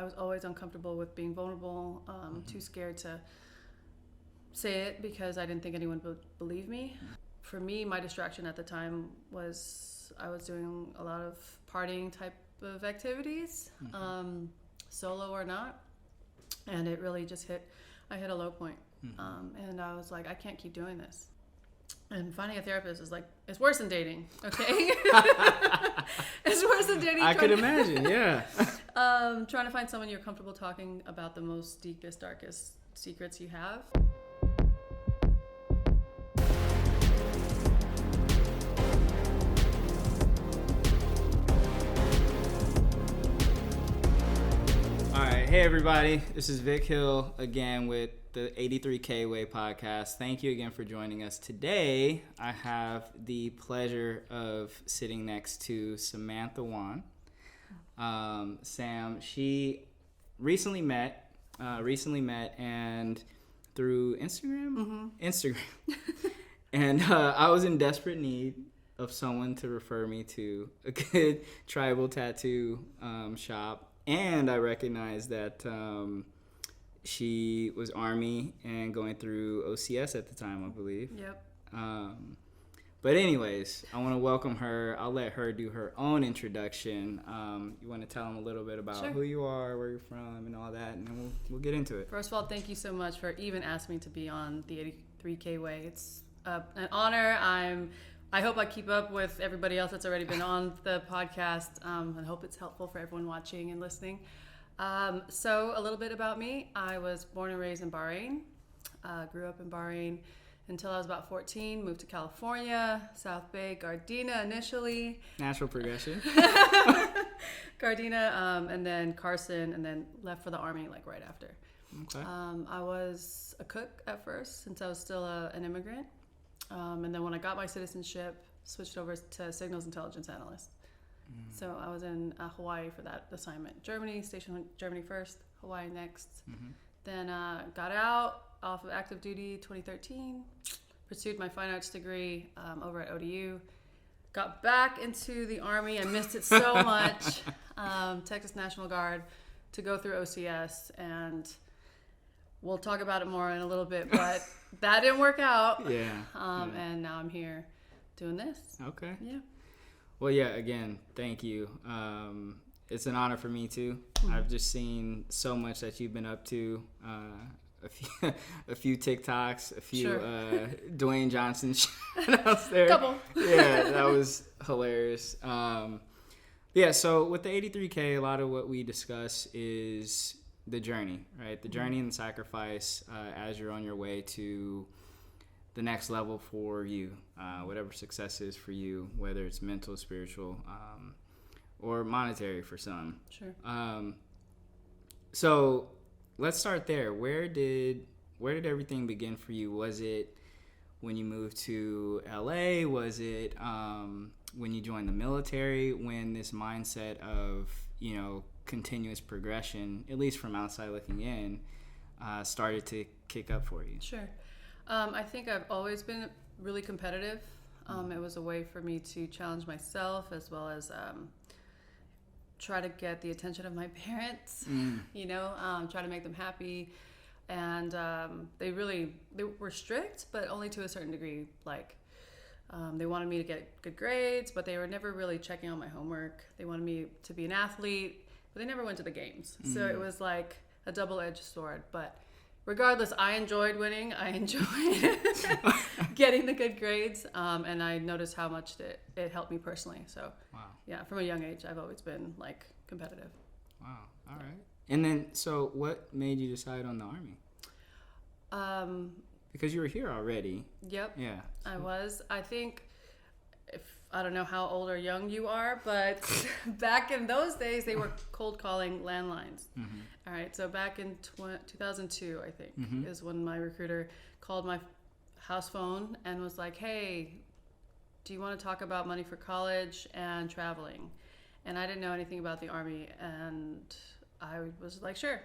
was always uncomfortable with being vulnerable, too scared to say it because I didn't think anyone would believe me. For me, my distraction at the time was I was doing a lot of partying type of activities, solo or not, and it really just I hit a low point. And I was like, I can't keep doing this. And finding a therapist is like, it's worse than dating, okay? It's worse than dating. I could imagine, yeah. Trying to find someone you're comfortable talking about the most deepest, darkest secrets you have. All right, hey everybody, this is Vic Hill again with the 83K Way podcast. Thank you again for joining us. Today, I have the pleasure of sitting next to Samantha Juan. Sam, she recently met and through Instagram? Instagram. And I was in desperate need of someone to refer me to a good tribal tattoo shop. And I recognized that she was Army and going through OCS at the time, I believe. Yep. But anyways, I want to welcome her. I'll let her do her own introduction. You want to tell them a little bit about who you are, where you're from, and all that, and then we'll get into it. First of all, thank you so much for even asking me to be on the 83K Way. It's an honor. I hope I keep up with everybody else that's already been on the podcast, and hope it's helpful for everyone watching and listening. So a little bit about me. I was born and raised in Bahrain. Grew up in Bahrain until I was about 14. Moved to California, South Bay, Gardena initially. Natural progression. Gardena, and then Carson, and then left for the Army like right after. Okay. I was a cook at first since I was still an immigrant. And then when I got my citizenship, switched over to signals intelligence analyst. So I was in Hawaii for that assignment. Stationed in Germany first, Hawaii next. Then got out off of active duty 2013, pursued my fine arts degree over at ODU. Got back into the Army. I missed it so much. Texas National Guard to go through OCS, and we'll talk about it more in a little bit, but that didn't work out. Yeah. And now I'm here doing this. Okay. Yeah. Well, yeah, again, thank you. It's an honor for me, too. I've just seen so much that you've been up to. A few TikToks, a few Dwayne Johnson shout-outs there. Couple. Yeah, that was hilarious. Yeah, so with the 83K, a lot of what we discuss is the journey, right? The journey and the sacrifice as you're on your way to the next level for you, whatever success is for you, whether it's mental, spiritual, or monetary for some. Sure. So let's start there. Where did everything begin for you? Was it when you moved to LA? Was it when you joined the military? When this mindset of, continuous progression, at least from outside looking in, started to kick up for you? Sure. I think I've always been really competitive. It was a way for me to challenge myself as well as try to get the attention of my parents, try to make them happy. And they were strict, but only to a certain degree. Like, they wanted me to get good grades, but they were never really checking on my homework. They wanted me to be an athlete, but they never went to the games. So it was like a double-edged sword. But regardless, I enjoyed winning. I enjoyed getting the good grades. And I noticed how much it helped me personally. So, yeah, from a young age, I've always been, like, competitive. Wow. All right. And then, so what made you decide on the Army? Because you were here already. Yep. Yeah. So. I was. I think, I don't know how old or young you are, but back in those days, they were cold calling landlines. All right. So back in 2002, I think, is when my recruiter called my house phone and was like, hey, do you want to talk about money for college and traveling? And I didn't know anything about the Army, and I was like, sure.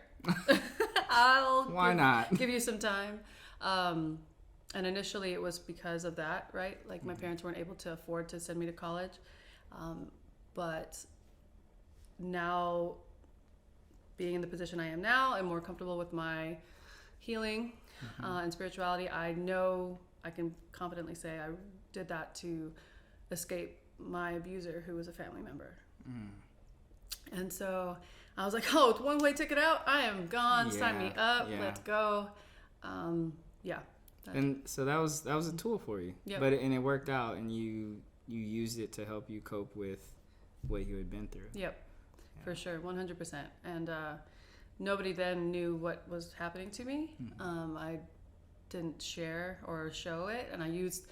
Why not? Give you some time. And initially it was because of that, right? Like my parents weren't able to afford to send me to college. But now being in the position I am now and more comfortable with my healing and spirituality, I know I can confidently say I did that to escape my abuser, who was a family member. And so I was like, oh, it's one-way ticket out. I am gone. Sign me up. Let's go. And so that was a tool for you. Yep. But it worked out, and you used it to help you cope with what you had been through. Yep, for sure, 100%. And nobody then knew what was happening to me. I didn't share or show it, and I used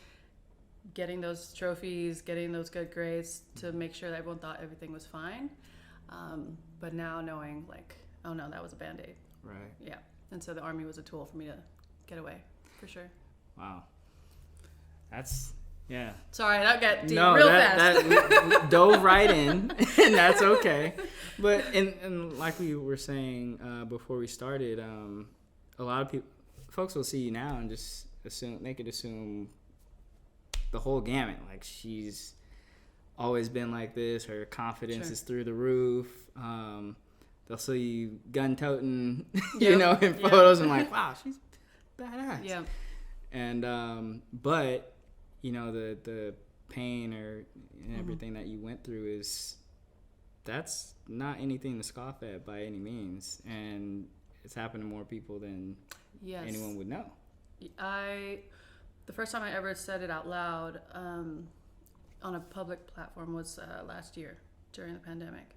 getting those trophies, getting those good grades to make sure that everyone thought everything was fine. But now knowing, like, oh no, that was a Band-Aid. Right. Yeah. And so the Army was a tool for me to get away, for sure. Wow. That's, yeah. Sorry, that got deep real fast. We dove right in, and that's okay. But, and like we were saying before we started, a lot of folks will see you now and just they could assume the whole gamut. Like, she's always been like this. Her confidence is through the roof. They'll see you gun-toting, you know, in photos, and like, wow, she's badass. Yeah. And but you know, the pain and everything that you went through that's not anything to scoff at by any means, and it's happened to more people than anyone would know. The first time I ever said it out loud on a public platform was last year during the pandemic.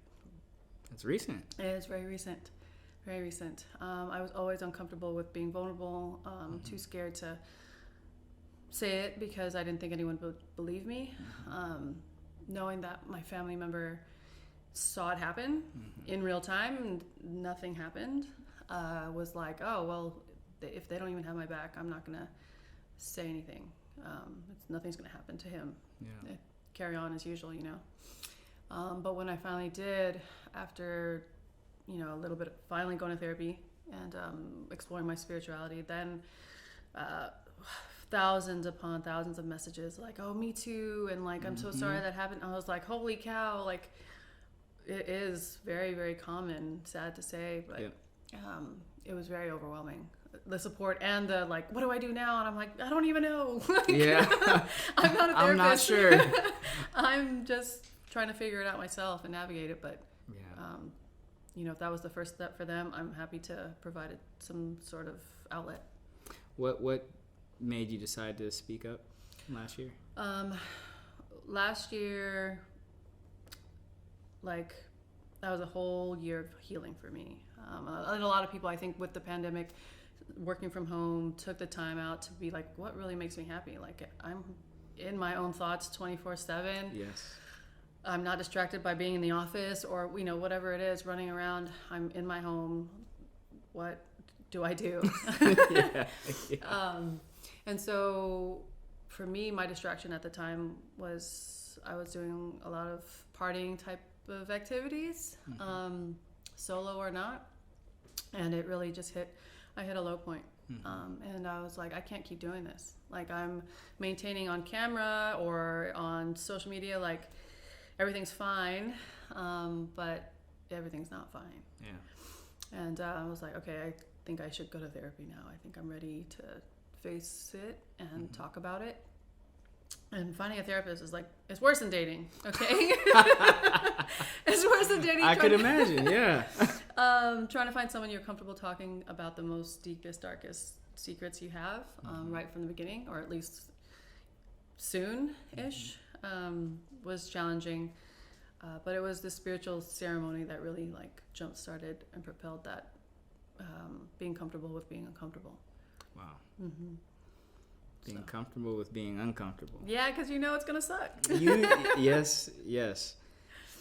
That's recent. It is very recent. Very recent. I was always uncomfortable with being vulnerable, too scared to say it because I didn't think anyone would believe me. Knowing that my family member saw it happen in real time and nothing happened, was like, oh, well, if they don't even have my back, I'm not going to say anything. Nothing's going to happen to him. Yeah. Carry on as usual, you know. But when I finally did, after, you know, a little bit of finally going to therapy and exploring my spirituality, then thousands upon thousands of messages like, oh, me too, and like, I'm so sorry that happened. I was like, holy cow, like, it is very, very common, sad to say, but it was very overwhelming. The support and the like, what do I do now? And I'm like, I don't even know. Like, I'm not a therapist. I'm not sure. I'm just trying to figure it out myself and navigate it. But you know, if that was the first step for them, I'm happy to provide some sort of outlet. What made you decide to speak up last year? Last year, like, that was a whole year of healing for me. And a lot of people, I think, with the pandemic, working from home, took the time out to be like, what really makes me happy? Like, I'm in my own thoughts 24/7. Yes. I'm not distracted by being in the office or, you know, whatever it is, running around. I'm in my home. What do I do? And so for me, my distraction at the time was I was doing a lot of partying type of activities, solo or not. And it really just I hit a low point. And I was like, I can't keep doing this. Like, I'm maintaining on camera or on social media, like, everything's fine, but everything's not fine. Yeah. And I was like, okay, I think I should go to therapy now. I think I'm ready to face it and talk about it. And finding a therapist is like, it's worse than dating, okay? It's worse than dating. I could imagine, yeah. Trying to find someone you're comfortable talking about the most deepest, darkest secrets you have right from the beginning, or at least soon-ish, was challenging. But it was the spiritual ceremony that really, like, jump-started and propelled that being comfortable with being uncomfortable. Wow. Being comfortable with being uncomfortable. Yeah, because you know it's going to suck. Yes.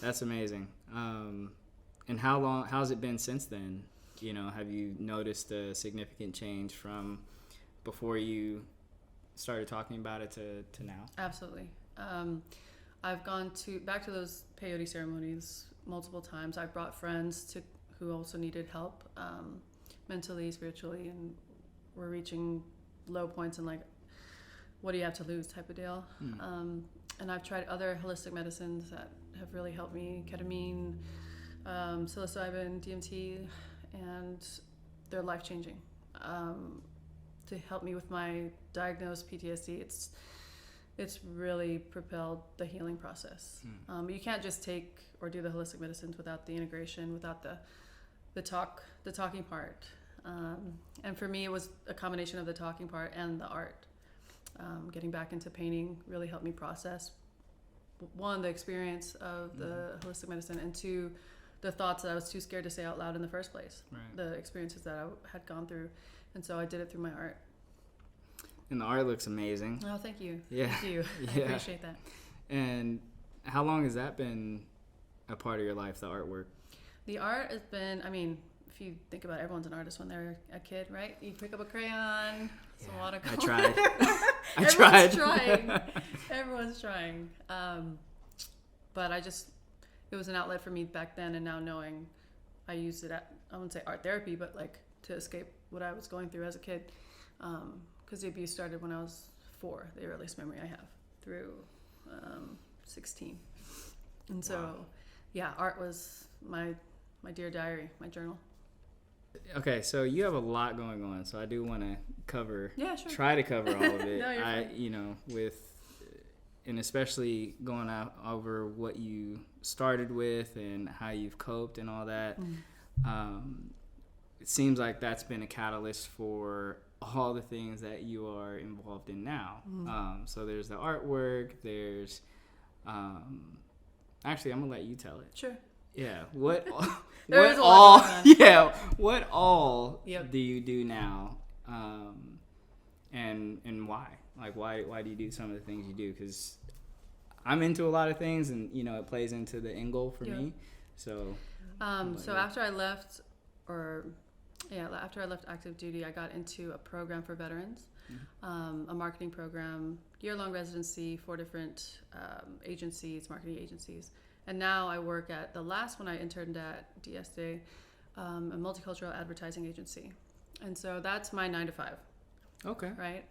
That's amazing. And how's it been since then? You know, have you noticed a significant change from before you started talking about it to now? Absolutely. I've gone back to those peyote ceremonies multiple times. I've brought friends who also needed help mentally, spiritually, and were reaching low points and like, what do you have to lose type of deal. And I've tried other holistic medicines that have really helped me. Ketamine, psilocybin, DMT, and they're life-changing. To help me with my diagnosed PTSD, it's really propelled the healing process. You can't just take or do the holistic medicines without the integration, without the talking part. And for me, it was a combination of the talking part and the art. Getting back into painting really helped me process, one, the experience of the holistic medicine, and two, the thoughts that I was too scared to say out loud in the first place. Right. The experiences that I had gone through. And so I did it through my art. And the art looks amazing. Oh, thank you. Yeah. Thank you. Yeah. I appreciate that. And how long has that been a part of your life, the artwork? The art has been, I mean, if you think about it, everyone's an artist when they're a kid, right? You pick up a crayon, some watercolor. I tried. Everyone's trying. Everyone's trying. But it was an outlet for me back then, and now knowing I used it I wouldn't say art therapy, but like to escape what I was going through as a kid. Because the abuse started when I was 4, the earliest memory I have, through 16. And so, yeah, art was my dear diary, my journal. Okay, so you have a lot going on, so I do want to try to cover all of it. No, you're fine. And especially going out over what you started with and how you've coped and all that. It seems like that's been a catalyst for all the things that you are involved in now. So there's the artwork, there's actually I'm gonna let you tell it. Sure. Yeah. What There's all a what all Yep. do you do now? And why? Like why do you do some of the things you do? Because I'm into a lot of things, and it plays into the end goal for me. So after I left active duty, I got into a program for veterans, a marketing program, year-long residency, 4 different marketing agencies. And now I work at the last one I interned at, DSA, a multicultural advertising agency. And so that's my 9 to 5. Okay. Right?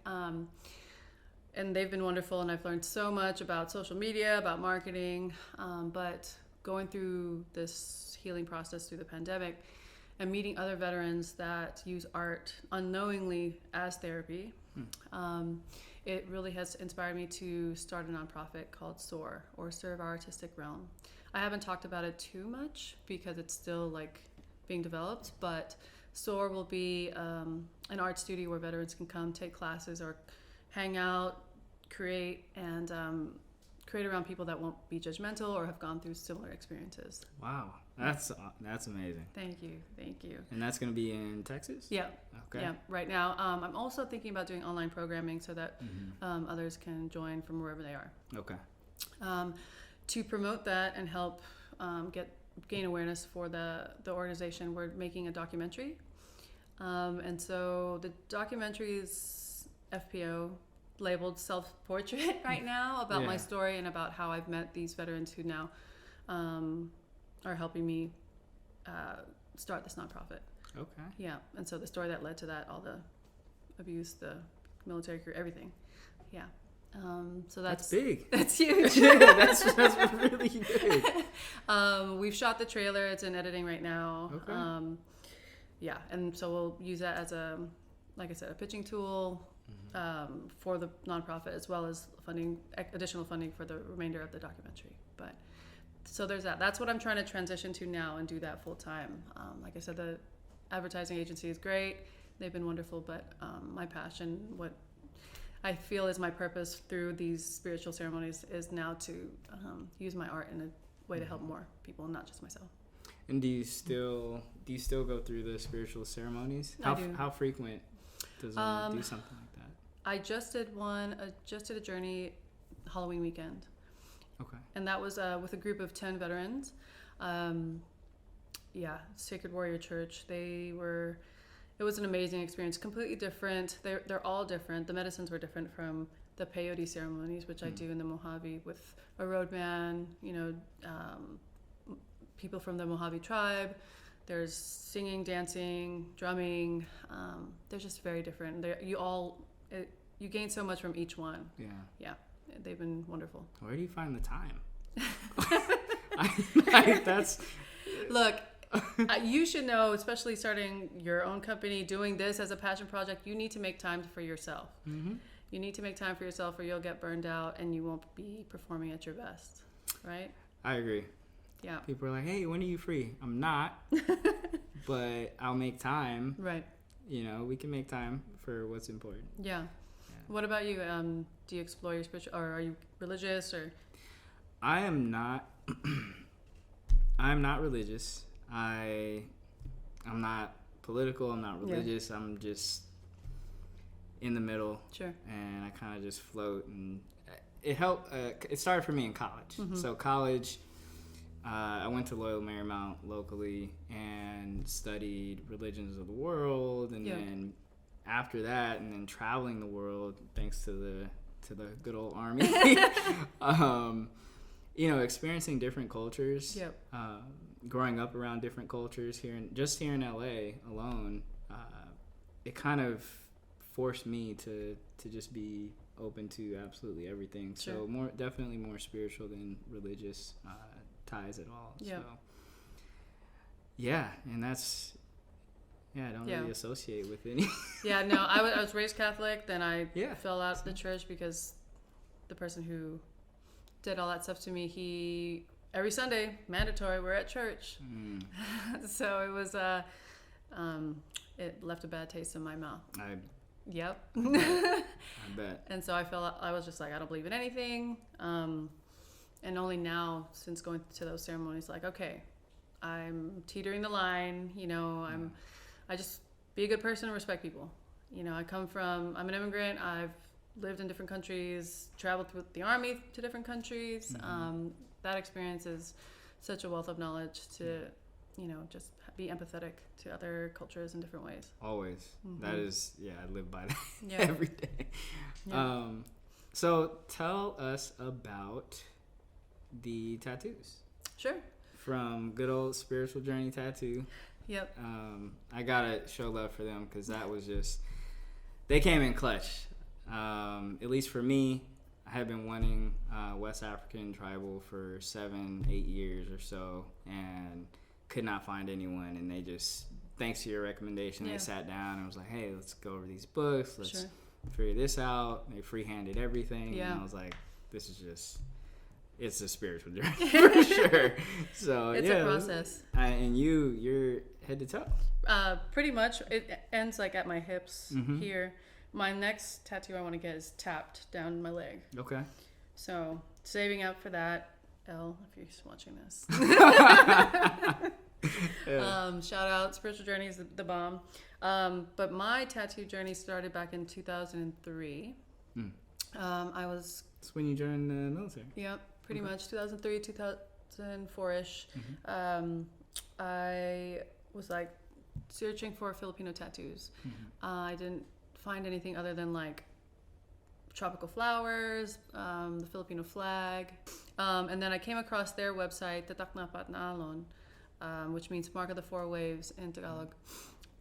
And they've been wonderful, and I've learned so much about social media, about marketing, but going through this healing process through the pandemic and meeting other veterans that use art unknowingly as therapy, it really has inspired me to start a nonprofit called SOAR, or Serve Our Artistic Realm. I haven't talked about it too much because it's still being developed, but SOAR will be an art studio where veterans can come take classes or hang out, create, and create around people that won't be judgmental or have gone through similar experiences. Wow, that's amazing. Thank you. And that's going to be in Texas? Yeah. Okay. Yeah, right now. I'm also thinking about doing online programming so that others can join from wherever they are. Okay. To promote that and help gain awareness for the organization, we're making a documentary. And so the documentary is FPO, labeled self-portrait right now, about my story and about how I've met these veterans who now are helping me start this nonprofit. Okay. Yeah, and so the story that led to that, all the abuse, the military career, everything. Yeah. So that's big. That's huge. that's really big. We've shot the trailer. It's in editing right now. Okay. Yeah, and so we'll use that as a pitching tool for the nonprofit, as well as additional funding for the remainder of the documentary. But so there's that. That's what I'm trying to transition to now and do that full time. Like I said, the advertising agency is great. They've been wonderful, but my passion, what I feel is my purpose through these spiritual ceremonies, is now to use my art in a way to help more people, not just myself. And do you still go through the spiritual ceremonies? I do. How frequent does one do something like that? I just did a journey Halloween weekend. Okay. And that was with a group of 10 veterans. Sacred Warrior Church. It was an amazing experience, completely different. They're all different. The medicines were different from the peyote ceremonies, which I do in the Mojave with a roadman, people from the Mojave tribe. There's singing, dancing, drumming. They're just very different. You gain so much from each one. Yeah. Yeah, they've been wonderful. Where do you find the time? Look, you should know, especially starting your own company, doing this as a passion project, you need to make time for yourself. Mm-hmm. You need to make time for yourself or you'll get burned out and you won't be performing at your best, right? I agree. Yeah. People are like, hey, when are you free? I'm not, but I'll make time. Right. You know, we can make time for what's important. Yeah. What about you? Do you explore your spiritual, or are you religious, or? I am not. I'm not religious. I'm not political. I'm not religious. Yeah. I'm just in the middle. Sure. And I kind of just float, and it helped. It started for me in college. Mm-hmm. So college, I went to Loyola Marymount locally and studied religions of the world, and then after that, and then traveling the world thanks to the good old Army. You know, experiencing different cultures. Yep. Growing up around different cultures here in LA alone, it kind of forced me to just be open to absolutely everything. Sure. So definitely more spiritual than religious ties at all. Yep. So yeah, and that's I don't really associate with any. Yeah, no, I was raised Catholic, then I fell out of the church because the person who did all that stuff to me, he every Sunday, mandatory, we're at church. So it was it left a bad taste in my mouth. Yep. I bet. And so I was just like, I don't believe in anything. And only now, since going to those ceremonies, like, okay, I'm teetering the line, you know, I just be a good person and respect people. You know, I'm an immigrant. I've lived in different countries, traveled with the Army to different countries. Mm-hmm. That experience is such a wealth of knowledge to, you know, just be empathetic to other cultures in different ways. Always. Mm-hmm. That is, I live by that every day. Yeah. So tell us about the tattoos. Sure. From good old Spiritual Journey Tattoo. Yep. I gotta show love for them because that was just, they came in clutch. At least for me, I had been wanting West African tribal for 7-8 years or so and could not find anyone, and they just, thanks to your recommendation, they sat down and was like, hey, let's go over these books, let's figure this out. They free-handed everything, and I was like, this is just, it's a spiritual journey for sure. So it's a process. And you're head to toe. Pretty much. It ends like at my hips here. My next tattoo I want to get is tapped down my leg. Okay. So saving up for that. Elle, if you're watching this. Shout out, Spiritual Journey is the bomb. But my tattoo journey started back in 2003. I was... That's when you joined the military. Yep, pretty much. 2003, 2004-ish. I was like searching for Filipino tattoos. I didn't find anything other than like tropical flowers, the Filipino flag. And then I came across their website, Tatak na Patnaalon, which means Mark of the Four Waves in Tagalog.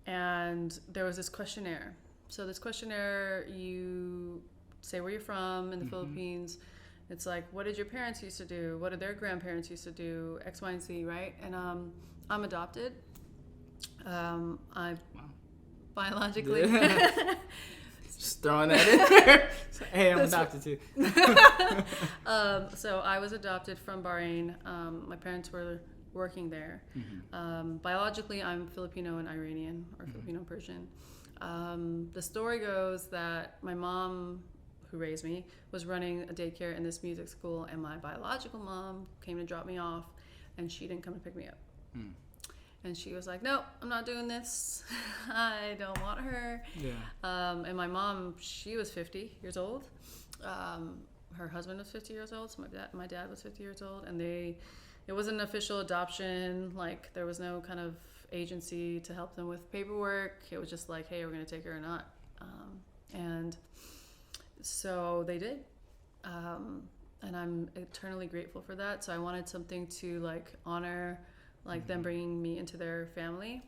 And there was this questionnaire. So this questionnaire, you say where you're from in the Philippines. It's like, what did your parents used to do? What did their grandparents used to do? X, Y, and Z, right? And I'm adopted. Biologically. Just throwing that in there. Hey, I'm adopted too. So I was adopted from Bahrain. My parents were working there. Biologically, I'm Filipino and Iranian, or Filipino Persian. The story goes that my mom, who raised me, was running a daycare in this music school, and my biological mom came to drop me off, and she didn't come to pick me up. And she was like, no, I'm not doing this. I don't want her. Yeah. And my mom, she was 50 years old. Her husband was 50 years old. So my dad was 50 years old. And it wasn't an official adoption. Like, there was no kind of agency to help them with paperwork. It was just like, hey, we're going to take her or not. And so they did. And I'm eternally grateful for that. So I wanted something to like honor like them bringing me into their family.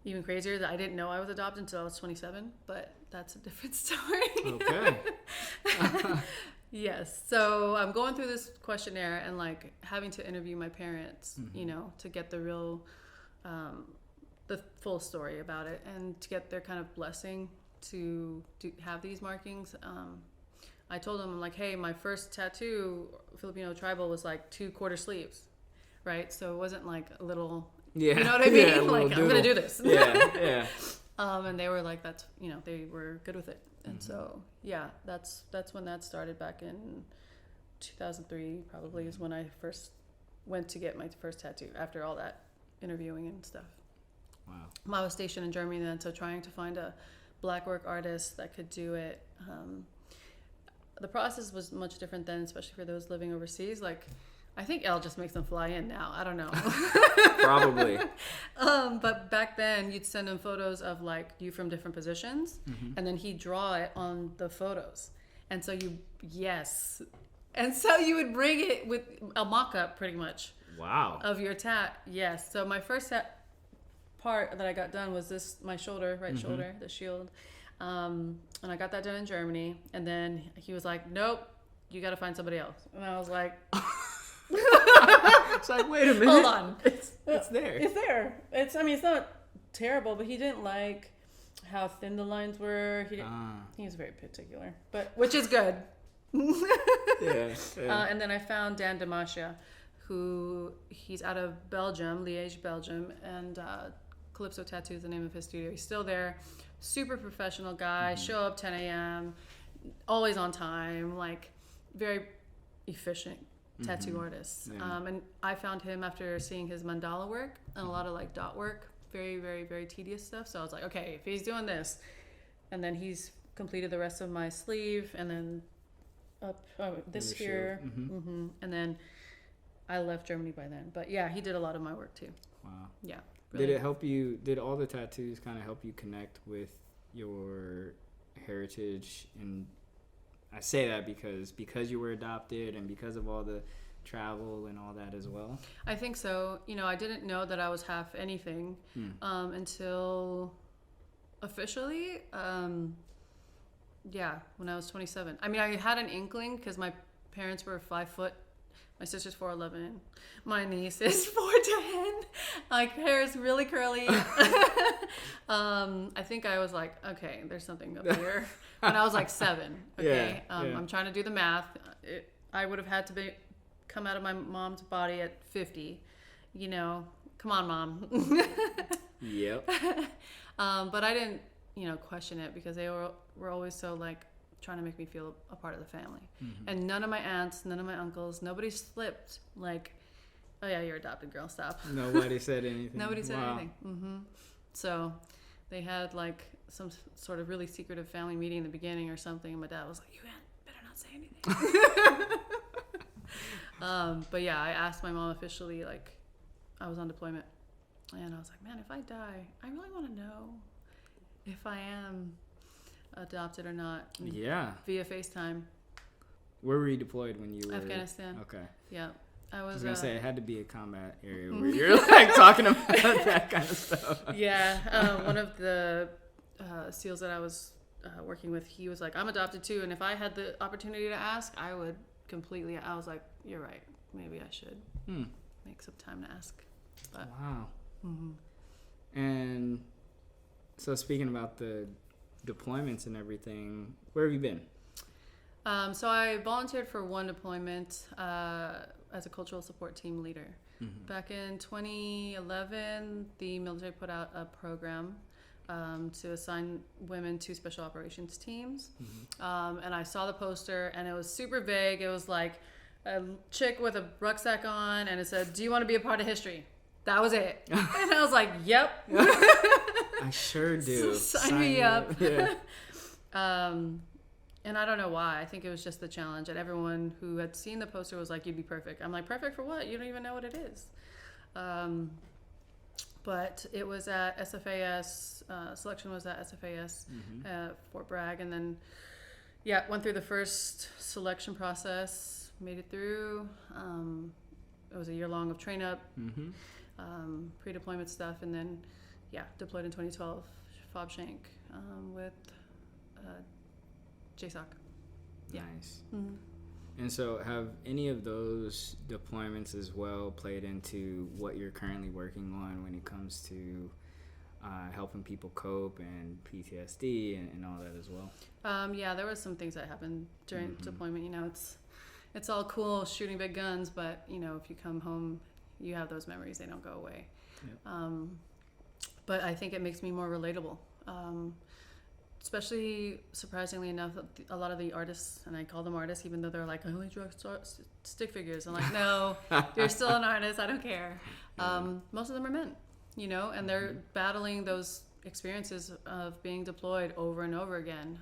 Even crazier that I didn't know I was adopted until I was 27, but that's a different story. Okay. Yes. So I'm going through this questionnaire and like having to interview my parents, you know, to get the real, the full story about it and to get their kind of blessing to have these markings. I told them, I'm like, hey, my first tattoo, Filipino tribal, was like 2 quarter sleeves, right? So it wasn't like a little, you know what I mean? Yeah, like, I'm going to do this. Yeah. And they were like, that's, you know, they were good with it. And so, yeah, that's when that started back in 2003, probably is when I first went to get my first tattoo after all that interviewing and stuff. Wow. I was stationed in Germany then, so trying to find a black work artist that could do it. The process was much different then, especially for those living overseas. Like, I think Elle just makes them fly in now. I don't know. Probably. But back then, you'd send him photos of like you from different positions, and then he'd draw it on the photos. And so you would bring it with a mock-up, pretty much. Wow. Of your tat. Yes. So my first part that I got done was this, my shoulder, right shoulder, the shield. And I got that done in Germany. And then he was like, nope, you got to find somebody else. And I was like... It's like, wait a minute. Hold on. It's there. It's there. It's not terrible, but he didn't like how thin the lines were. He was very particular, which is good. Yeah. And then I found Dan Damascia, he's out of Belgium, Liège, Belgium, and Calypso Tattoo is the name of his studio. He's still there. Super professional guy. Show up 10 a.m. Always on time. Like, very efficient tattoo artists. Yeah. And I found him after seeing his mandala work and a lot of like dot work, very, very, very tedious stuff. So I was like, okay, if he's doing this, and then he's completed the rest of my sleeve, and then up this here, and then I left Germany by then. But yeah, he did a lot of my work too. Wow. Yeah. Really. Did it help you? Did all the tattoos kind of help you connect with your heritage? And I say that because you were adopted and because of all the travel and all that as well. I think so. You know, I didn't know that I was half anything until officially, when I was 27. I mean, I had an inkling because my parents were 5 foot. My sister's 4'11". My niece is 4'10". Like, hair is really curly. I think I was like, okay, there's something up here. When I was like 7. Okay, I'm trying to do the math. I would have had to come out of my mom's body at 50. You know, come on, mom. Yep. But I didn't, question it because they were always so like trying to make me feel a part of the family. And none of my aunts, none of my uncles, nobody slipped like, oh yeah, you're adopted, girl, stop. Nobody said anything. Nobody said anything. So they had like some sort of really secretive family meeting in the beginning or something, and my dad was like, you better not say anything. But yeah, I asked my mom officially, like, I was on deployment, and I was like, man, if I die, I really want to know if I am adopted or not. Yeah. Via FaceTime. Where were you deployed when you were? Afghanistan. Okay. Yeah. I was gonna say it had to be a combat area where you're like talking about that kind of stuff. Yeah. One of the SEALs that I was working with, he was like, I'm adopted too, and if I had the opportunity to ask, I would completely. I was like, you're right. Maybe I should make some time to ask. But, wow. And so speaking about the deployments and everything, where have you been? So I volunteered for one deployment as a cultural support team leader. Back in 2011, the military put out a program to assign women to special operations teams. And I saw the poster, and it was super vague. It was like a chick with a rucksack on, and it said, do you want to be a part of history? That was it. And I was like, yep. I sure do. Sign me up. Yeah. And I don't know why. I think it was just the challenge. And everyone who had seen the poster was like, you'd be perfect. I'm like, perfect for what? You don't even know what it is. But it was at SFAS. Selection was at SFAS, Fort Bragg. And then, went through the first selection process, made it through. It was a year long of train up, pre-deployment stuff. And then, deployed in 2012, Fob Shank with... JSOC. Nice. And so have any of those deployments as well played into what you're currently working on when it comes to helping people cope and PTSD and all that as well? Yeah, there was some things that happened during deployment. You know, it's all cool shooting big guns, but, you know, if you come home, you have those memories. They don't go away. Yep. But I think it makes me more relatable. Especially, surprisingly enough, a lot of the artists, and I call them artists even though they're like, I only draw stick figures. I'm like, no, you're still an artist. I don't care. Most of them are men, you know, and they're battling those experiences of being deployed over and over again.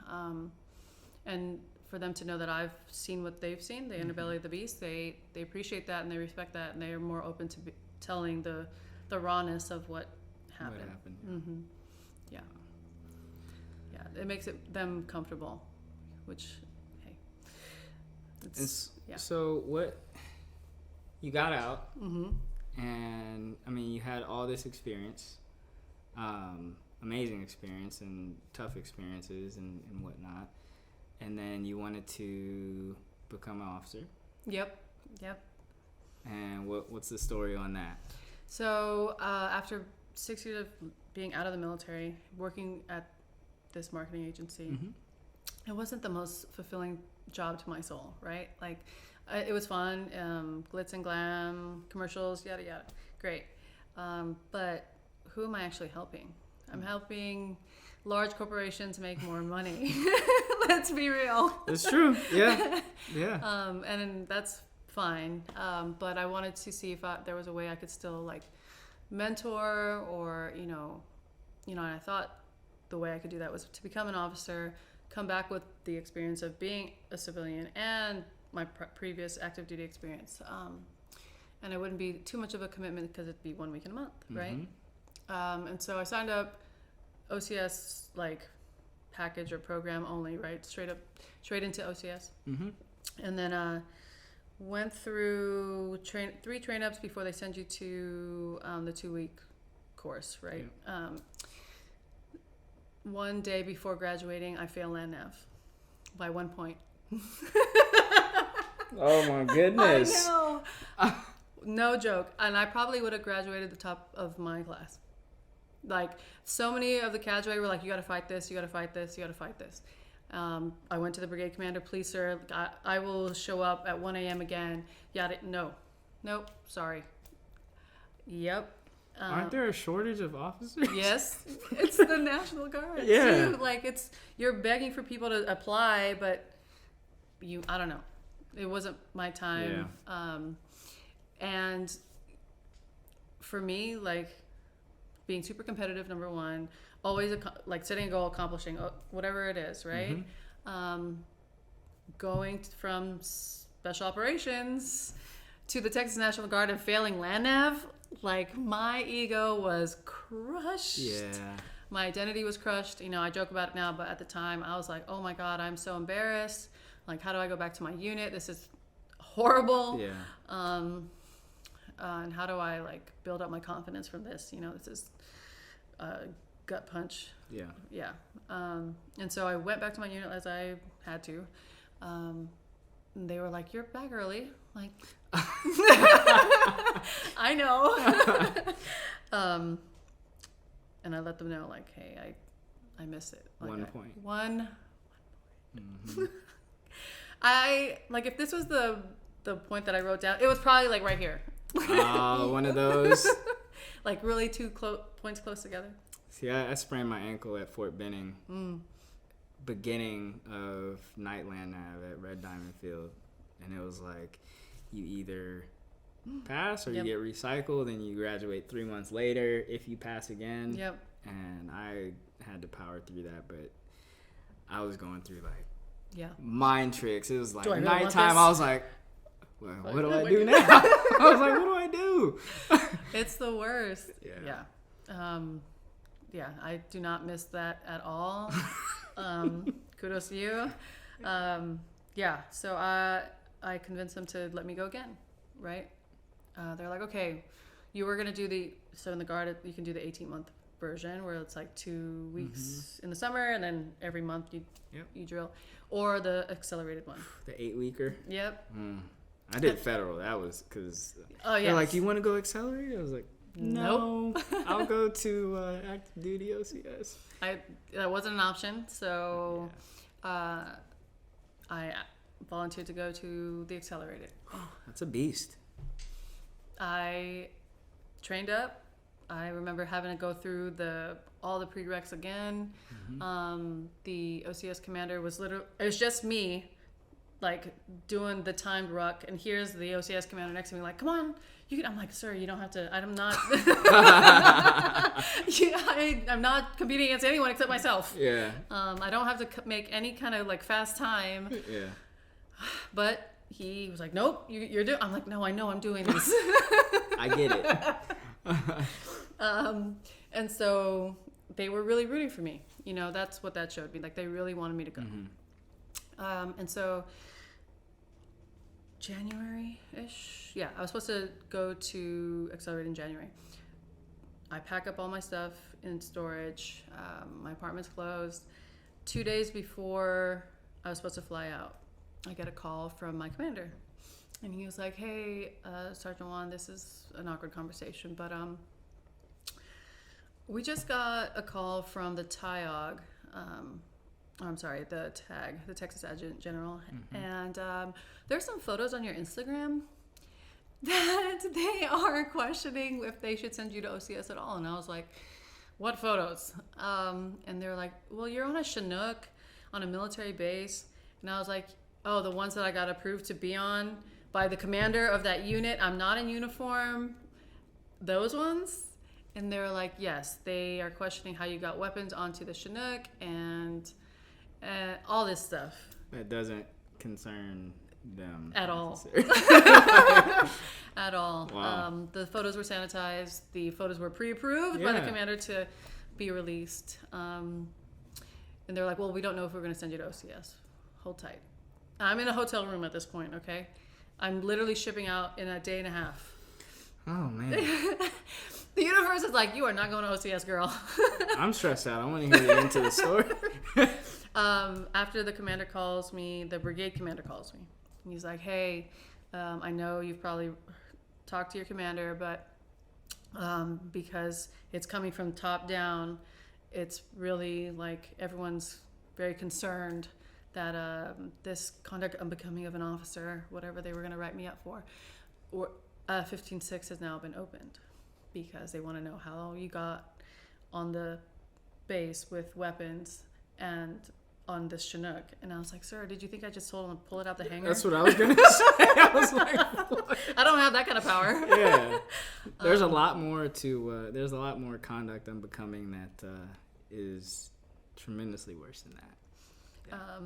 And for them to know that I've seen what they've seen, the underbelly of the beast, they appreciate that and they respect that, and they are more open to telling the rawness of what happened. Mm-hmm. Yeah. Yeah, it makes them comfortable, which, hey, So what, you got out, and I mean, you had all this experience, amazing experience and tough experiences and whatnot, and then you wanted to become an officer. Yep. And what's the story on that? So after 6 years of being out of the military, working at this marketing agency, it wasn't the most fulfilling job to my soul, right? Like, it was fun, glitz and glam, commercials, yada yada, great. But who am I actually helping? I'm helping large corporations make more money. Let's be real. It's true. Yeah. And that's fine. But I wanted to see if there was a way I could still like mentor, or you know, and I thought the way I could do that was to become an officer, come back with the experience of being a civilian and my previous active duty experience. And it wouldn't be too much of a commitment because it'd be 1 week in a month, right? And so I signed up OCS like package or program only, right? Straight into OCS. And then went through 3 train-ups before they send you to the 2-week course, right? Yeah. One day before graduating, I failed land nav by 1 point. Oh my goodness. I know. No joke. And I probably would have graduated the top of my class. Like, so many of the cadre were like, you got to fight this, you got to fight this, you got to fight this. I went to the brigade commander, please sir, I will show up at 1 a.m. again. Nope, sorry. Yep. Aren't there a shortage of officers? Yes, it's the National Guard. Yeah. Too. Like, you're begging for people to apply, but I don't know. It wasn't my time. Yeah. And for me, like, being super competitive, number one, always like setting a goal, accomplishing whatever it is, right? Going from special operations to the Texas National Guard and failing land nav, like, my ego was crushed. Yeah. My identity was crushed. You know, I joke about it now, but at the time I was like, oh my God, I'm so embarrassed. Like, how do I go back to my unit? This is horrible. Yeah. And how do I like build up my confidence from this? You know, this is a gut punch. Yeah. Yeah. And so I went back to my unit as I had to. And they were like, you're back early. Like, I know. And I let them know, like, hey, I missed it. Like, 1 point. One. I, like, if this was the point that I wrote down, it was probably like right here. One of those. Like, really 2 points close together. See, I sprained my ankle at Fort Benning. Beginning of night land nav at Red Diamond Field. And it was like, you either pass or you get recycled and you graduate 3 months later if you pass again. Yep. And I had to power through that, but I was going through like mind tricks. It was like nighttime. I was like, well, what do I do now? I was like, what do I do? It's the worst. Yeah. Yeah, I do not miss that at all. Kudos to you. Yeah, so I convinced them to let me go again, right? They're like, okay, you were going to do in the Guard, you can do the 18-month version where it's like 2 weeks in the summer and then every month you drill, or the accelerated one. The 8-weeker? Yep. I did federal. That was because they're like, do you want to go accelerated? I was like, no. Nope. I'll go to active duty OCS. That wasn't an option, so I volunteered to go to the accelerated. That's a beast. I trained up. I remember having to go through all the prereqs again. The OCS commander was it was just me, like, doing the timed ruck, and here's the OCS commander next to me, like, come on, you can. I'm like, sir, you don't have to. I'm not. I'm not competing against anyone except myself. Yeah. I don't have to make any kind of like fast time. Yeah. But he was like, nope, you're doing. I'm like, no, I know I'm doing this. I get it. And so they were really rooting for me. You know, that's what that showed me. Like, they really wanted me to go. And so January-ish, yeah, I was supposed to go to Accelerate in January. I pack up all my stuff in storage. My apartment's closed. 2 days before I was supposed to fly out, I get a call from my commander. And he was like, hey, Sergeant Juan, this is an awkward conversation, but we just got a call from the TIOG, the TAG, the Texas Adjutant General, and there's some photos on your Instagram that they are questioning if they should send you to OCS at all. And I was like, what photos? And they're like, well, you're on a Chinook on a military base. And I was like, oh, the ones that I got approved to be on by the commander of that unit. I'm not in uniform. Those ones? And they're like, yes, they are questioning how you got weapons onto the Chinook and all this stuff. That doesn't concern them at all. At all. Wow. The photos were sanitized. The photos were pre-approved by the commander to be released. And they're like, well, we don't know if we're going to send you to OCS. Hold tight. I'm in a hotel room at this point, okay? I'm literally shipping out in a day and a half. Oh, man. The universe is like, you are not going to OCS, girl. I'm stressed out. I want to hear the end of the story. After the commander calls me, the brigade commander calls me. He's like, hey, I know you've probably talked to your commander, but because it's coming from top down, it's really like everyone's very concerned that this conduct unbecoming of an officer, whatever they were going to write me up for, or 15-6 has now been opened because they want to know how you got on the base with weapons and on this Chinook. And I was like, sir, did you think I just told him to pull it out the hangar? That's what I was going to say. I was like, what? I don't have that kind of power. Yeah. There's a lot more there's a lot more conduct unbecoming that is tremendously worse than that. Yeah.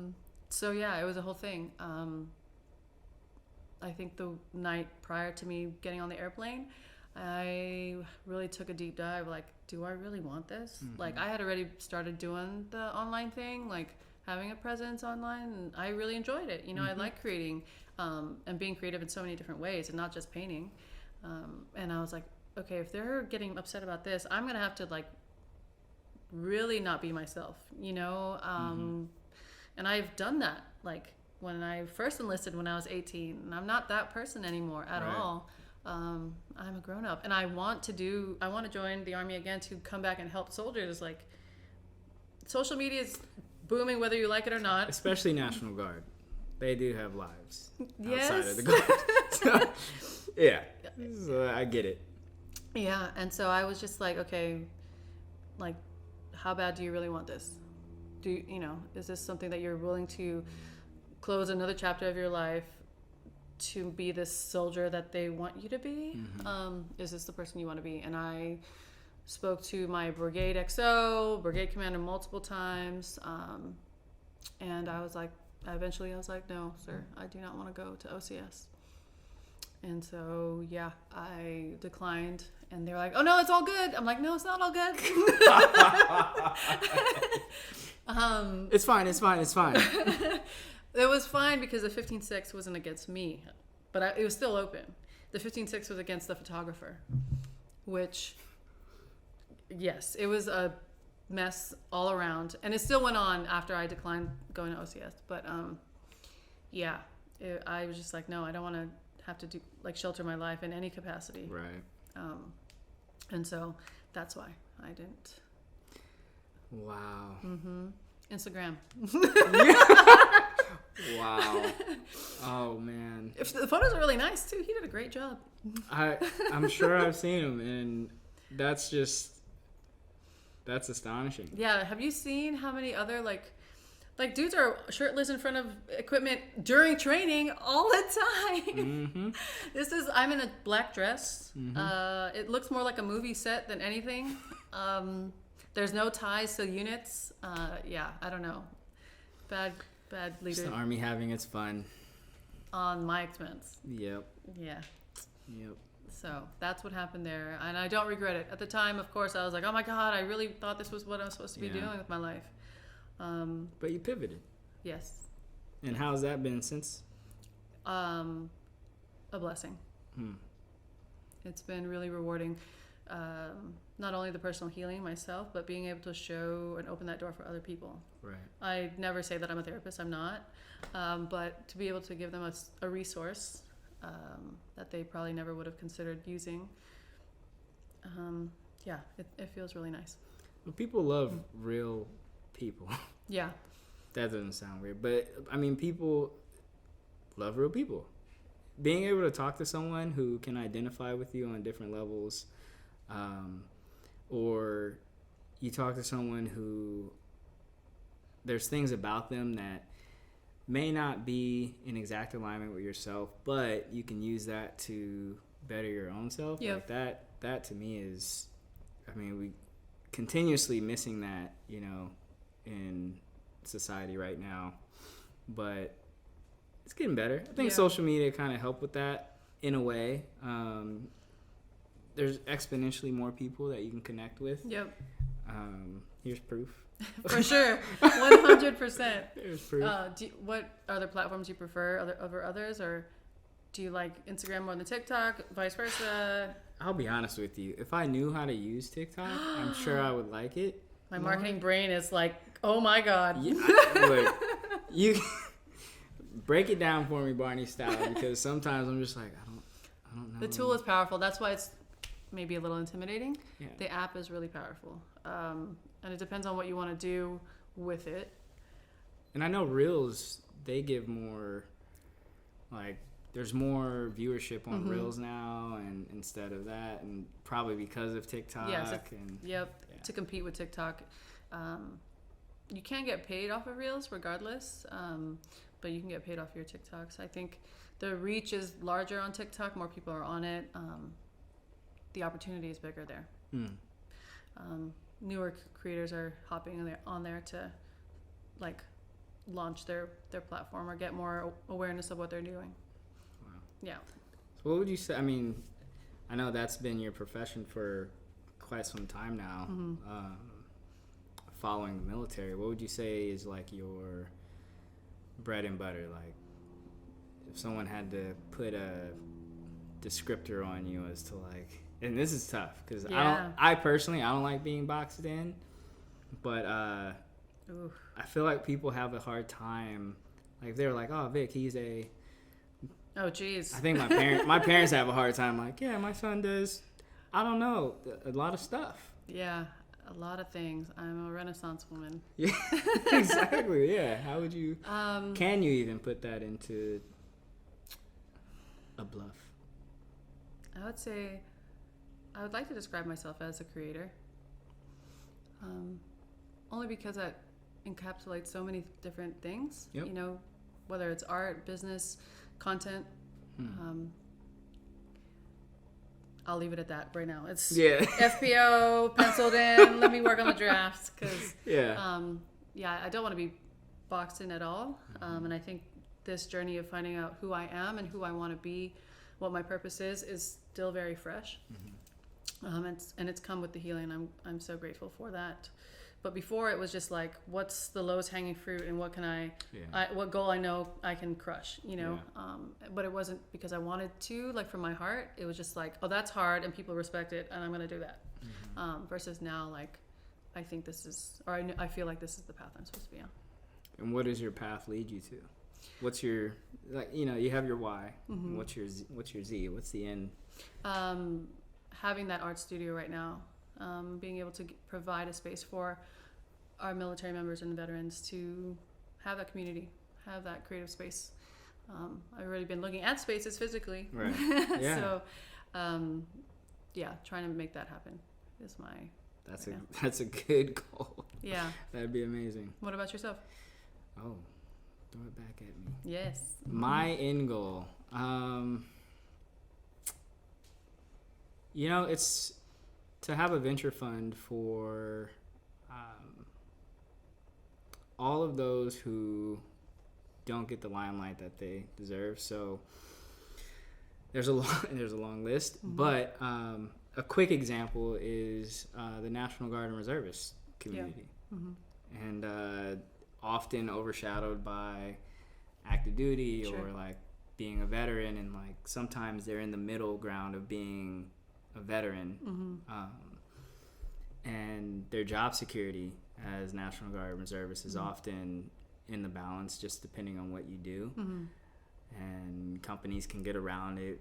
So yeah, it was a whole thing. I think the night prior to me getting on the airplane, I really took a deep dive, like, do I really want this? Like, I had already started doing the online thing, like having a presence online, and I really enjoyed it. You know, I like creating and being creative in so many different ways and not just painting. And I was like, okay, if they're getting upset about this, I'm going to have to, like, really not be myself, you know? And I've done that, like, when I first enlisted when I was 18, and I'm not that person anymore at all. I'm a grown-up, and I want to join the Army again to come back and help soldiers. Like, social media is booming whether you like it or not. Especially National Guard. They do have lives yes. outside of the Guard. So, yeah, so I get it. Yeah, and so I was just like, okay, like, how bad do you really want this? Is this something that you're willing to close another chapter of your life to be this soldier that they want you to be? Is this the person you want to be? And I spoke to my brigade XO, brigade commander multiple times. And I was like, no, sir, I do not want to go to OCS. And so, yeah, I declined. And they're like, oh, no, it's all good. I'm like, no, it's not all good. It's fine. It was fine because the 15-6 wasn't against me, but it was still open. The 15-6 was against the photographer. which, yes, it was a mess all around. And it still went on after I declined going to OCS. But I was just like, no, I don't want to have to do like shelter my life in any capacity. Right. And so that's why I didn't. Wow. Instagram. Wow. Oh man. The photos are really nice too. He did a great job. I'm sure I've seen him, and that's astonishing. Yeah. Have you seen how many other like dudes are shirtless in front of equipment during training all the time? I'm in a black dress. It looks more like a movie set than anything. There's no ties to units. I don't know. Bad leader. Just the Army having its fun. On my expense. Yep. Yeah. Yep. So that's what happened there. And I don't regret it. At the time, of course, I was like, oh my God, I really thought this was what I was supposed to be doing with my life. But you pivoted. Yes. And how's that been since? A blessing. It's been really rewarding. Not only the personal healing myself, but being able to show and open that door for other people. Right. I never say that I'm a therapist. I'm not. But to be able to give them a resource that they probably never would have considered using, it feels really nice. Well, people love real people. Yeah. That doesn't sound weird, but I mean, people love real people. Being able to talk to someone who can identify with you on different levels, or you talk to someone who there's things about them that may not be in exact alignment with yourself, but you can use that to better your own self. Yep. Like that to me is, I mean, we continuously missing that, in society right now, but it's getting better. I think social media kind of helped with that in a way. There's exponentially more people that you can connect with. Yep. Here's proof. For sure. 100%. Here's proof. What other platforms you prefer over others, or do you like Instagram more than TikTok, vice versa? I'll be honest with you. If I knew how to use TikTok, I'm sure I would like it. My marketing brain is like, oh my God. Yeah, look, you break it down for me, Barney style, because sometimes I'm just like, I don't know. The tool is powerful. That's why it's maybe a little intimidating. Yeah. The app is really powerful. And it depends on what you want to do with it. And I know Reels, they give more, like, there's more viewership on Reels now, and instead of that, and probably because of TikTok. To compete with TikTok. You can get paid off of Reels regardless, but you can get paid off your TikToks. I think the reach is larger on TikTok. More people are on it. The opportunity is bigger there. Newer creators are hopping on there to like launch their platform or get more awareness of what they're doing. Wow. Yeah. So what would you say? I mean, I know that's been your profession for quite some time now. Following the military, what would you say is like your bread and butter? Like, if someone had to put a descriptor on you as to like, and this is tough because I personally don't like being boxed in, but I feel like people have a hard time. Like, they're like, oh, Vic, he's a. Oh, geez. I think my parents have a hard time. Like, yeah, my son does. I don't know, a lot of stuff. Yeah, a lot of things. I'm a Renaissance woman. Yeah, exactly. Yeah. How would you? Can you even put that into a bluff? I would say I would like to describe myself as a creator. Only because that encapsulates so many different things. Yep. Whether it's art, business, content. I'll leave it at that right now. It's FPO, penciled in. Let me work on the drafts because I don't want to be boxed in at all. And I think this journey of finding out who I am and who I want to be, what my purpose is still very fresh. And it's come with the healing. I'm so grateful for that. But before it was just like, what's the lowest hanging fruit and what can Yeah. what goal I know I can crush, you know? Yeah. But it wasn't because I wanted to, like from my heart. It was just like, oh, that's hard and people respect it and I'm going to do that. Versus now, like, I think this is, or I feel like this is the path I'm supposed to be on. And what does your path lead you to? What's your, like, you know, you have your why. What's your Z? What's the end? Having that art studio right now, being able to provide a space for our military members and veterans to have that community, have that creative space. I've already been looking at spaces physically. Right. Yeah. So, yeah, trying to make that happen is my... That's a good goal. Yeah. That'd be amazing. What about yourself? Oh, throw it back at me. Yes. My end goal, you know, it's to have a venture fund for all of those who don't get the limelight that they deserve. So there's a long list, but a quick example is the National Guard and Reservist community, and often overshadowed by active duty or like being a veteran, and like sometimes they're in the middle ground of being a veteran, and their job security as National Guard and Reservists is often in the balance, just depending on what you do, and companies can get around it,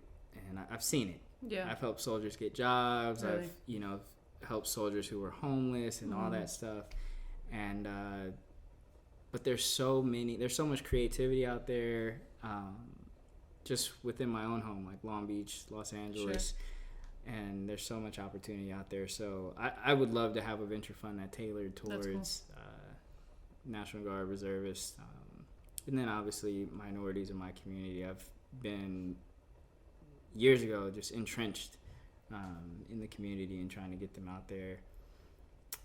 and I've seen it. Yeah. I've helped soldiers get jobs. Really? I've, you know, helped soldiers who were homeless and all that stuff. And but there's so much creativity out there, just within my own home, like Long Beach, Los Angeles. And there's so much opportunity out there. So I would love to have a venture fund that tailored towards National Guard reservists, and then obviously minorities in my community. I've been years ago just entrenched in the community and trying to get them out there.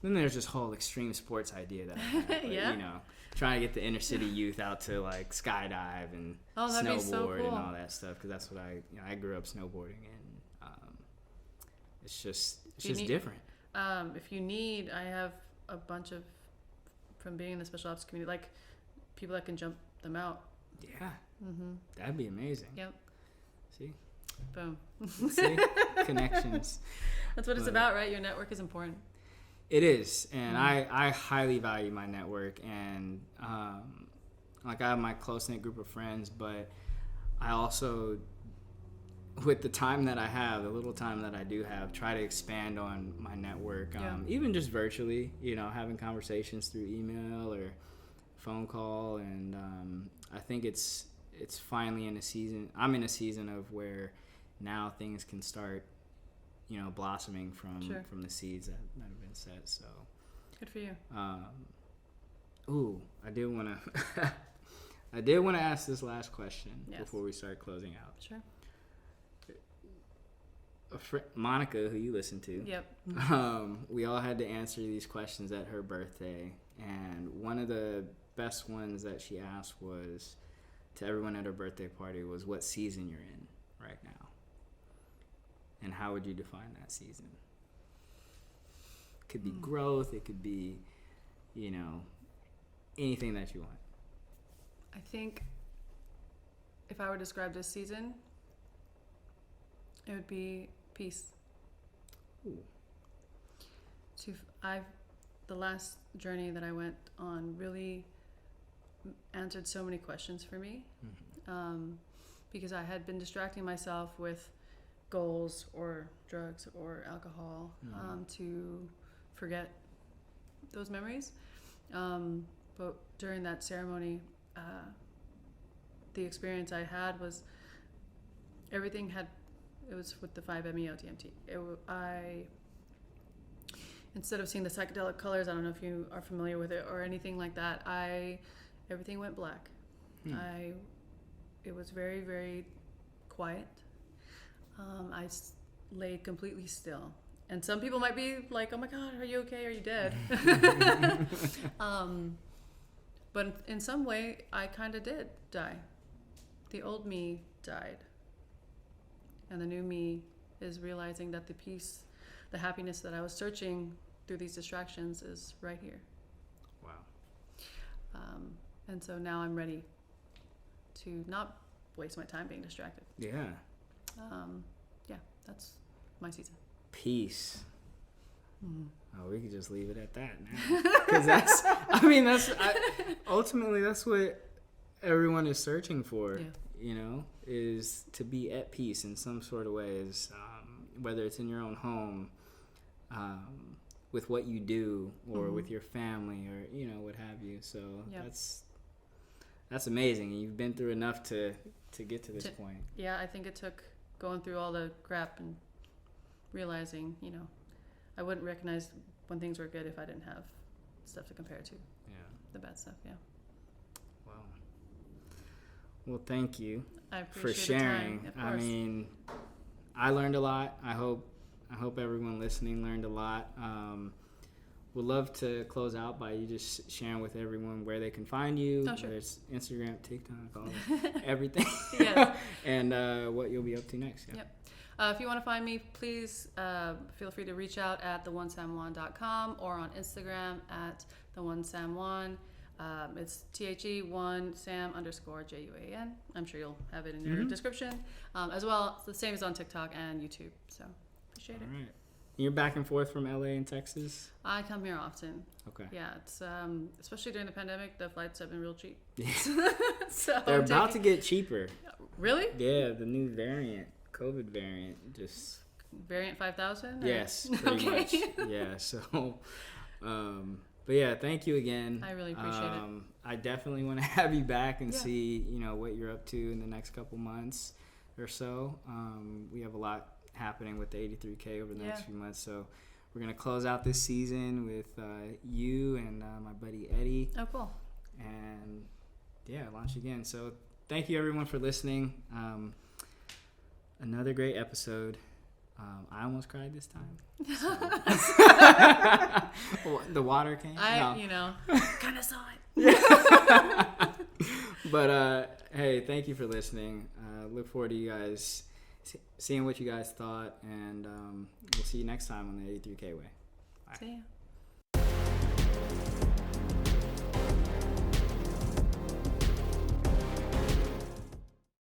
Then there's this whole extreme sports idea that I have, but, you know, trying to get the inner city youth out to like skydive and snowboard so cool. and all that stuff, because that's what I grew up snowboarding, and it's just different. If you need, I have a bunch of, from being in the special ops community, like people that can jump them out. Yeah. That'd be amazing. Yep. See? Boom. See? Connections. That's what it's about, right? Your network is important. It is, and I highly value my network, and like I have my close-knit group of friends, but I also, with the time that I have, the little time that I do have, try to expand on my network, even just virtually, you know, having conversations through email or phone call, and I think it's finally in a season. I'm in a season of where now things can start, you know, blossoming from the seeds that have been set. So good for you. I did want to ask this last question before we start closing out. Sure. Monica, who you listen to, we all had to answer these questions at her birthday, and one of the best ones that she asked was, to everyone at her birthday party, was what season you're in right now, and how would you define that season? It could be growth, it could be, you know, anything that you want. I think if I were to describe this season, it would be peace. Ooh. The last journey that I went on really answered so many questions for me, because I had been distracting myself with goals or drugs or alcohol to forget those memories. But during that ceremony, the experience I had was it was with the 5-MeO-DMT. Instead of seeing the psychedelic colors, I don't know if you are familiar with it or anything like that, everything went black. It was very, very quiet. I laid completely still. And some people might be like, oh my God, are you okay? Are you dead? But in some way, I kind of did die. The old me died. And the new me is realizing that the peace, the happiness that I was searching through these distractions is right here. Wow. And so now I'm ready to not waste my time being distracted. Yeah. Yeah, that's my season. Peace. Mm-hmm. Oh, we could just leave it at that now. Because ultimately that's what everyone is searching for. Yeah. You know, is to be at peace in some sort of ways, whether it's in your own home, with what you do, or with your family, or what have you. So that's amazing. You've been through enough to get to this point. Yeah, I think it took going through all the crap and realizing, I wouldn't recognize when things were good if I didn't have stuff to compare to. Yeah. The bad stuff. Yeah. Wow. Well, thank you for appreciate sharing. The time, of course. I mean, I learned a lot. I hope everyone listening learned a lot. Would love to close out by you just sharing with everyone where they can find you, Oh, sure. whether it's Instagram, TikTok, all everything, Yes. and what you'll be up to next. Yeah. Yep. If you want to find me, please feel free to reach out at the1samjuan.com or on Instagram at the1samjuan. It's THE1Sam_JUAN. I'm sure you'll have it in your description. As well, it's the same as on TikTok and YouTube. So appreciate it. All right. You're back and forth from LA and Texas? I come here often. Okay. Yeah, it's especially during the pandemic, the flights have been real cheap. Yeah. So They're about to get cheaper. Really? Yeah, the new variant, COVID variant, just Variant 5000? yes, pretty much. Yeah. So, but yeah, thank you again. I really appreciate it. I definitely want to have you back and Yeah. see what you're up to in the next couple months or so. We have a lot happening with the 83K over the next few months, so we're gonna close out this season with you and my buddy Eddie. Oh, cool. And launch again. So thank you everyone for listening. Another great episode. I almost cried this time. So. The water came. Kind of saw it. But hey, thank you for listening. Look forward to you guys seeing what you guys thought, and we'll see you next time on the 83K Way. Bye. See ya.